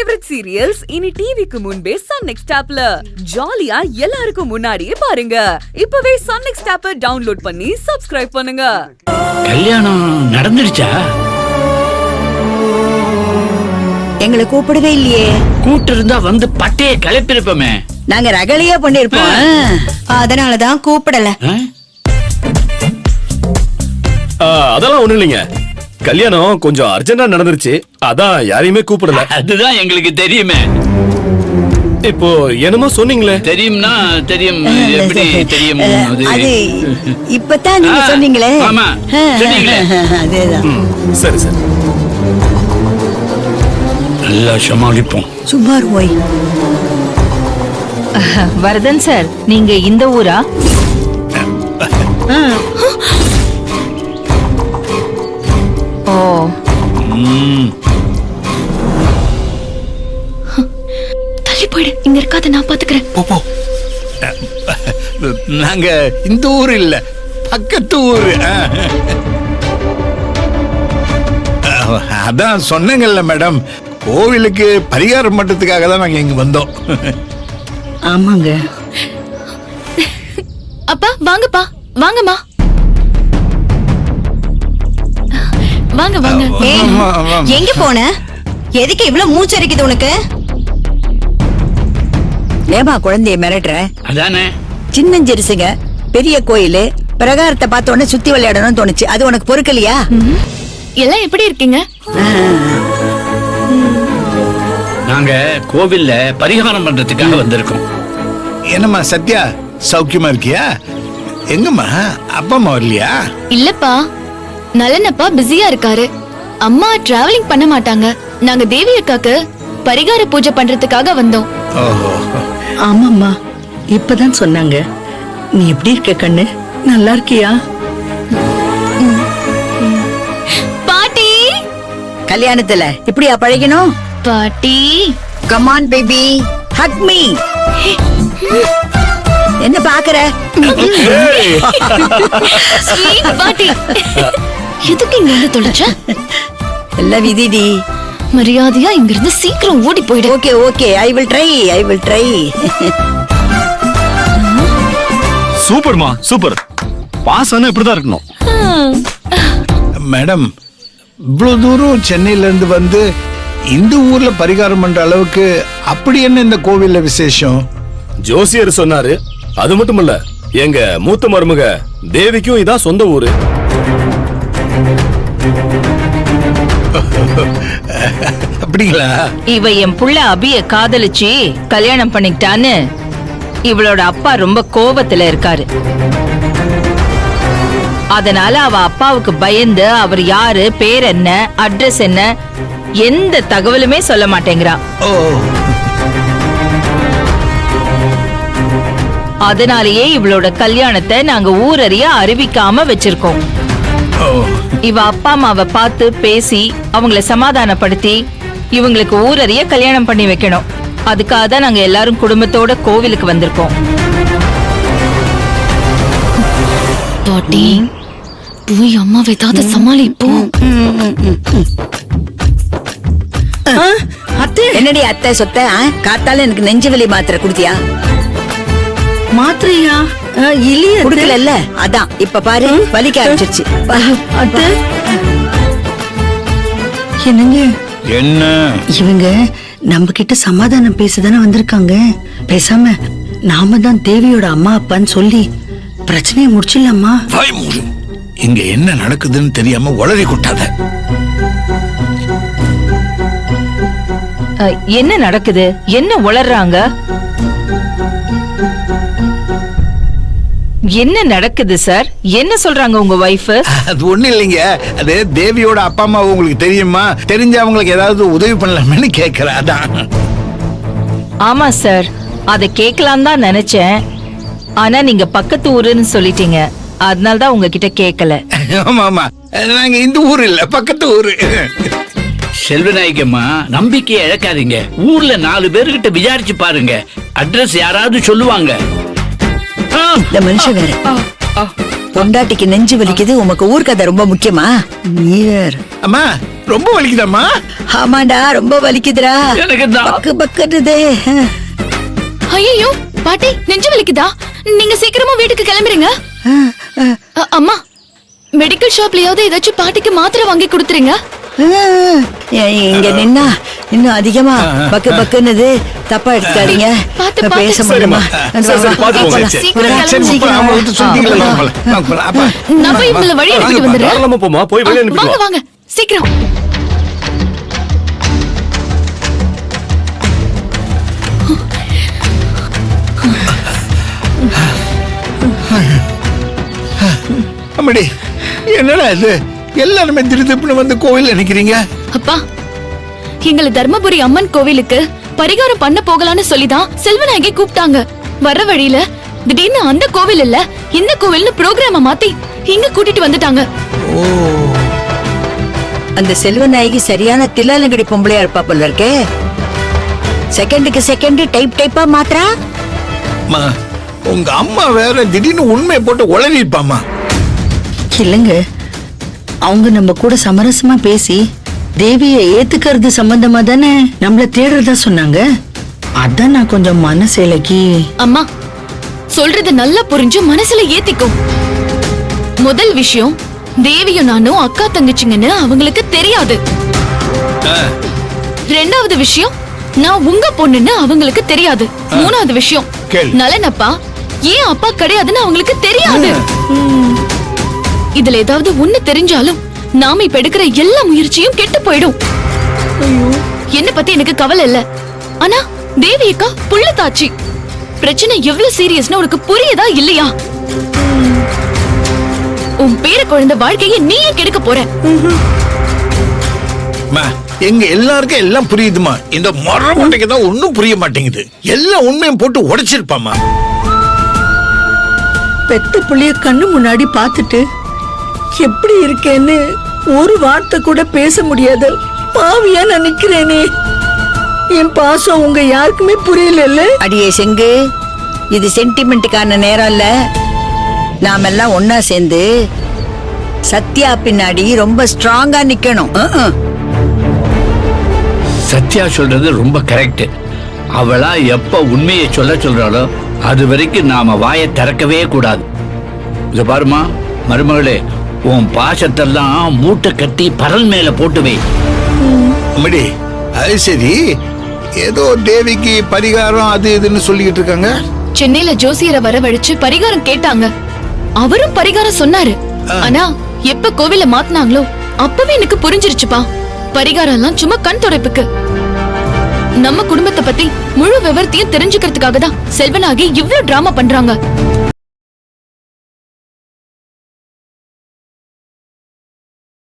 Favourite serials இனி டிவிக்கு முன்பே சன் நெக்ஸ்ட் ஆப்ல ஜாலியா எல்லாருக்கும் முன்னாடியே பாருங்க. இப்பவே சன் நெக்ஸ்ட் ஆப்பை டவுன்லோட் பண்ணி சப்ஸ்கிரைப் பண்ணுங்க. கல்யாணம் நடந்துருச்சா? எங்களை கூப்பிடவே இல்லையே. கூட்டு இருந்தா வந்து பட்டைய கிளப்பிருப்போமே. நாங்க ரகலையா பண்ணிருப்போம், அதனாலதான் கூப்பிடல. அதெல்லாம் ஒண்ணு இல்லைங்க, கல்யாணம் கொஞ்சம் அர்ஜென்டா நடந்துருச்சு, அதான் யாரையுமே கூப்பிடல. அதுதான் எங்களுக்கு தெரியுமே. இப்போ என்னமோ சொன்னீங்களே. தெரியும்னா தெரியும். எப்படி தெரியும்? அது இப்பதான் நீங்க சொன்னீங்களே. ஆமா சொன்னீங்களே. அதேதான். சரி சரி, நல்லா சமாளிப்போம். சும்மா போய். வரதன் சார், நீங்க இந்த ஊரா? ஓ, தள்ளி போயிடு, இங்க இருக்காத, நான் பாத்துக்கிறேன். போ. நாங்க இந்த ஊர் இல்ல, பக்கத்து ஊரு. அதான் சொன்னீங்கல்ல மேடம், கோவிலுக்கு பரிகாரம் பண்றதுக்காக தான் நாங்க இங்க வந்தோம். ஆமாங்க. அப்பா வாங்கப்பா, வாங்கம்மா, வாங்க வாங்க. எங்க போன? எதுக்கு இவ்வளவு மூச்சரிக்குது உனக்கு? ஏமா குழந்தைய மிரட்டுற? அதானே, சின்னஞ்சிறுசுங்க, பெரிய கோயிலு, பிரகாரத்தை பார்த்த உடனே சுத்தி விளையாடணும்னு தோணுச்சு. அது உனக்கு பொறுக்கலையா? எல்லாம் எப்படி இருக்கீங்க? நாங்க கோவில்ல பரிகாரம் பண்றதுக்காக வந்திருக்கோம். என்னம்மா சத்யா, சௌக்கியமா இருக்கியா? எங்கம்மா அப்பா அம்மா வரலையா? இல்லப்பா, நலனப்பா பிஸியா இருக்காரு. அம்மா டிராவலிங் பண்ண மாட்டாங்க. நாங்க தேவி அக்காக்கு பரிகார பூஜை பண்றதுக்காக வந்தோம். ஓஹோ. ஆமாம்மா, இப்பதான் சொன்னாங்க. நீ எப்படி இருக்க கண்ணு? நல்லா இருக்கியா? பாட்டி, கல்யாணத்துல இப்படியா பழகணும்? பாட்டி, come on baby, Haq me. என்ன பாக்குற? sweet பாட்டி. எதுக்கு இங்க வந்து தொலைச்ச? எல்லாம் விதிடி. மரியாதையா இங்க இருந்து சீக்கிரம் ஓடி போயிடு. Okay okay, I will try. சூப்பர்மா சூப்பர். பாசனா இப்படிதான் இருக்கணும். மேடம், இவ்வளவு தூரம் சென்னையில இருந்து வந்து இந்த ஊர்ல பரிகாரம் பண்ற அளவுக்கு அப்படி என்ன இந்த கோவில்ல விசேஷம்? ஜோசியர் சொன்னாரு. அது மட்டும் இல்ல, எங்க மூத்த மருமக தேவிக்கும் இதான் சொந்த ஊரு. அப்படிங்களா? இவ என் புள்ள அபிய காதலிச்சு கல்யாணம் பண்ணிக்கிட்டான்னு இவளோட அப்பா ரொம்ப கோபத்துல இருக்காரு. அதனால அவ அப்பாவுக்கு பயந்து அவர் யாரு, பேர் என்ன, அட்ரஸ் என்ன, எந்த தகவலுமே சொல்ல மாட்டேங்கிறா. ஓ, அதனாலேயே இவளோட கல்யாணத்தை நாங்க ஊரறிய அறிவிக்காம வச்சிருக்கோம். இவ அப்பா அம்மாவை பார்த்து பேசி அவங்கள சமாதானப்படுத்தி இவங்களுக்கு ஊரறிய கல்யாணம் பண்ணி வைக்கணும். அதுக்காக தான் நாங்க எல்லாரும் குடும்பத்தோட கோவிலுக்கு வந்திருக்கோம். பாட்டி, போய் அம்மாவை ஏதாவது சமாளிப்போம். அத்தை, என்னடி அத்தை சொத்த? காத்தால எனக்கு நெஞ்சு வலி மாத்திரை குடுத்தியா? மாத்திரையா? இல்லையா குடுக்கல. அதான் இப்ப பாரு, வலிக்க ஆரம்பிச்சிருச்சு. அத்தை, என்னங்க என்ன இவங்க நம்ம கிட்ட சமாதானம் பேசதானே வந்திருக்காங்க. பேசாம நாம தான் தேவியோட அம்மா அப்பான்னு சொல்லி பிரச்சனையை முடிச்சிடலாமா? வாய் மூடு. இங்க என்ன நடக்குதுன்னு தெரியாம உளறி கொட்டாத. என்ன நடக்குது? என்ன உளறாங்க? என்ன நடக்குது சார்? என்ன சொல்றாங்க உங்க வைஃப்? அது ஒண்ணு இல்லைங்க, அது தேவியோட அப்பா அம்மா உங்களுக்கு தெரியுமா? தெரிஞ்ச அவங்களுக்கு ஏதாவது உதவி பண்ணலாம்னு கேக்குறா. அதான். ஆமா சார், அத கேட்கலாம் தான் நினைச்சேன். ஆனா நீங்க பக்கத்து ஊருன்னு சொல்லிட்டீங்க, அதனாலதான் உங்ககிட்ட கேட்கல. ஆமா ஆமா, நாங்க இந்த ஊர் இல்ல, பக்கத்து ஊரு. செல்வநாயகம்மா, நம்பிக்கையை இழக்காதீங்க. ஊர்ல 4 பேர்கிட்ட விசாரிச்சு பாருங்க, அட்ரஸ் யாராவது சொல்லுவாங்க. இந்த மனுஷன் வேற. பொண்டாட்டிக்கு நெஞ்சு வலிக்குது, உமக்கு ஊர் கதை ரொம்ப முக்கியமா? அம்மா, ரொம்ப வலிக்குதாம்மா? ஆமாடா ரொம்ப வலிக்குதுடா. எனக்கு தான். பக்கு பக்குறதே. ஐயோ பாட்டி நெஞ்சு வலிக்குதா? நீங்க சீக்கிரமா வீட்டுக்கு கிளம்புறீங்க. அம்மா மெடிக்கல் ஷாப்லயாவது ஏதாச்சும் பாட்டிக்கு மாத்திரை வாங்கி கொடுத்துருங்க. இங்க நின்னா இன்னும் அதிகமா பக்கு பக்குன்னது. தப்பா எடுத்துக்காதீங்க. பாத்து, பாத்து. பேச முடியுமா? சரி, பாத்து போங்க. சீக்கிரம் கிளம்புங்க. இப்ப அவங்க கிட்ட சொல்லிட்டீங்களா? வாங்க போலாம். அப்பா, நான் போய் உங்களை வழி அனுப்பிட்டு வந்துடுறேன். தாராளமா போமா, போய் வெளியே வாங்க அனுப்பிடுவோம். வாங்க சீக்கிரம். அம்மாடி, என்னடா இது? எல்லாருமே திருப்புன்னு வந்து கோவில் நினைக்கிறீங்க. அப்பா எங்களை தர்மபுரி அம்மன் கோவிலுக்கு பரிகாரம் பண்ண போகலான்னு சொல்லிதான் செல்வநாயகி கூப்பிட்டாங்க. வர்ற வழியில திடீர்னு அந்த கோவில் இல்ல இந்த கோவில்னு ப்ரோக்ராம மாத்தி இங்க கூட்டிட்டு வந்துட்டாங்க. அந்த செல்வநாயகி சரியான தில்லாலங்கடி பொம்பளையா இருப்பா போல இருக்கே. செகண்டுக்கு செகண்ட் டைப் டைப்பா மாத்திரா. அம்மா, உங்க அம்மா வேற திடீர்னு உண்மையை போட்டு உளறிப்பாமா. இல்லங்க, அவங்க நம்ம கூட சமரசமா பேசி தேவிய ஏத்துக்கிறது சம்பந்தமா தானே நம்மள தேடுறதா சொன்னாங்க. அதான் நான் கொஞ்சம் மனசேலக்கி. அம்மா சொல்றது நல்லா புரிஞ்சு மனசுல ஏத்திக்கும். முதல் விஷயம், தேவியும் நானும் அக்கா தங்கச்சிங்கன்னு அவங்களுக்கு தெரியாது. ரெண்டாவது விஷயம், நான் உங்க பொண்ணுன்னு அவங்களுக்கு தெரியாது. மூணாவது விஷயம், கேளு. நலனப்பா ஏன் அப்பா கிடையாதுன்னு அவங்களுக்கு தெரியாது. இதுல ஏதாவது ஒண்ணு தெரிஞ்சாலும் நாம இப்ப எடுக்கிற எல்லா முயற்சியும் கெட்டு போயிடும். என்ன பத்தி எனக்கு கவலை இல்ல. ஆனா தேவி அக்கா புள்ளத்தாச்சி. பிரச்சனை எவ்வளவு சீரியஸ்னு உனக்கு புரியுதா இல்லையா? உன் பேர குழந்தை வாழ்க்கையை நீயே கெடுக்க போற. அம்மா, எங்க எல்லாருக்கும் எல்லாம் புரியுதுமா. இந்த மொரமண்டைக்கு தான் ஒண்ணும் புரிய மாட்டேங்குது. எல்லா உண்மையும் போட்டு உடைச்சிருப்பாமா. பெத்த புள்ளைய கண்ணு முன்னாடி பார்த்துட்டு எப்படி இருக்கேன்னு ஒரு வார்த்தை கூட பேச முடியாத பாவியா நான் நிக்கிறேனே. என் பாசம் உங்க யாருக்குமே புரியல. அடியே செங்கு, இது சென்டிமெண்ட்டுக்கான நேரம் இல்ல. நாமெல்லாம் ஒன்னா சேர்ந்து சத்யா பின்னாடி ரொம்ப ஸ்ட்ராங்கா நிக்கணும். சத்யா சொல்றது ரொம்ப கரெக்ட். அவளா எப்ப உண்மையை சொல்றாளோ அது வரைக்கும் நாம வாயை திறக்கவே கூடாது. இத பாருமா மருமகளே, உன் பாசத்தெல்லாம் மூட்டை கட்டி பரல் மேல போட்டு வை. அம்மாடி, அது சரி, ஏதோ தேவிக்கு பரிகாரம் அது இதுன்னு சொல்லிக்கிட்டு இருக்காங்க. சென்னையில ஜோசியரை வரவழைச்சு பரிகாரம் கேட்டாங்க. அவரும் பரிகாரம் சொன்னாரு. ஆனா எப்ப கோவில மாத்தினாங்களோ அப்பவே எனக்கு புரிஞ்சிருச்சுப்பா. பரிகாரம் எல்லாம் சும்மா கண் துடைப்புக்கு. நம்ம குடும்பத்தை பத்தி முழு விவரத்தையும் தெரிஞ்சுக்கிறதுக்காக தான் செல்வனாகி இவ்ளோ டிராமா பண்றாங்க.